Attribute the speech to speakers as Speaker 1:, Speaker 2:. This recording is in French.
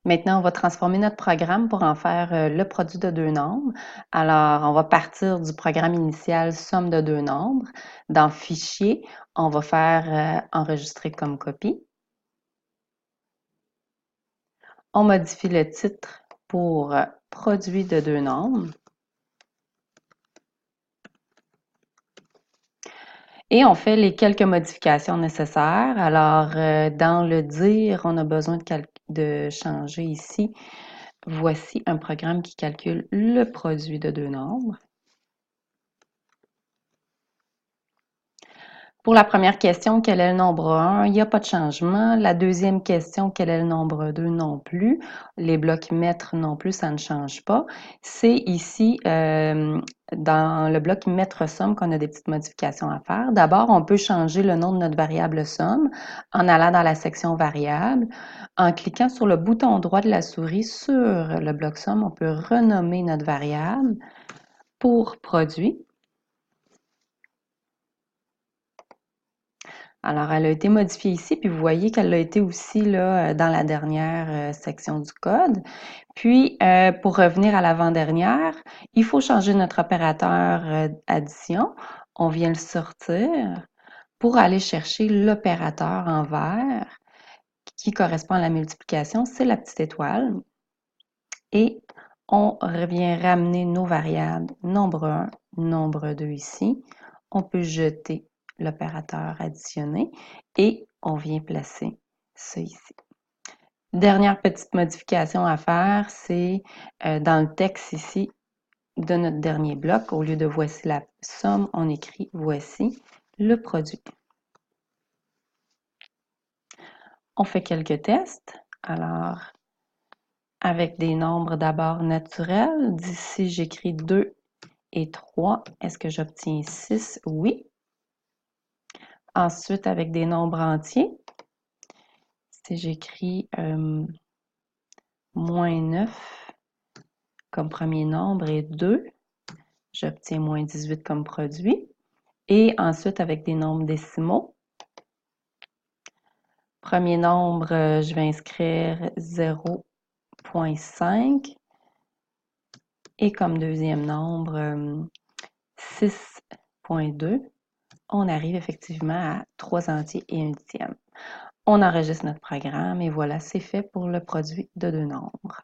Speaker 1: Maintenant, on va transformer notre programme pour en faire le produit de deux nombres. Alors, on va partir du programme initial somme de deux nombres. Dans Fichier, on va faire enregistrer comme copie. On modifie le titre pour produit de deux nombres. Et on fait les quelques modifications nécessaires. Alors, dans le dire, on a besoin de changer ici. Voici un programme qui calcule le produit de deux nombres. Pour la première question, quel est le nombre 1? Il n'y a pas de changement. La deuxième question, quel est le nombre 2? Non plus. Les blocs mètres non plus, ça ne change pas. C'est ici, dans le bloc mètre somme, qu'on a des petites modifications à faire. D'abord, on peut changer le nom de notre variable somme en allant dans la section variable. En cliquant sur le bouton droit de la souris sur le bloc somme, on peut renommer notre variable pour produit. Alors, elle a été modifiée ici, puis vous voyez qu'elle a été aussi là, dans la dernière section du code. Puis, pour revenir à l'avant-dernière, il faut changer notre opérateur addition. On vient le sortir pour aller chercher l'opérateur en vert qui correspond à la multiplication, c'est la petite étoile. Et on revient ramener nos variables nombre 1, nombre 2 ici. On peut jeter l'opérateur additionné et on vient placer ça ici. Dernière petite modification à faire, c'est dans le texte ici de notre dernier bloc, au lieu de voici la somme, on écrit voici le produit. On fait quelques tests. Alors, avec des nombres d'abord naturels, d'ici j'écris 2 et 3. Est-ce que j'obtiens 6? Oui. Ensuite, avec des nombres entiers, si j'écris moins 9 comme premier nombre et 2, j'obtiens moins 18 comme produit. Et ensuite, avec des nombres décimaux, premier nombre, je vais inscrire 0,5 et comme deuxième nombre, 6,2. On arrive effectivement à 3 entiers et 1 dixième. On enregistre notre programme et voilà, c'est fait pour le produit de deux nombres.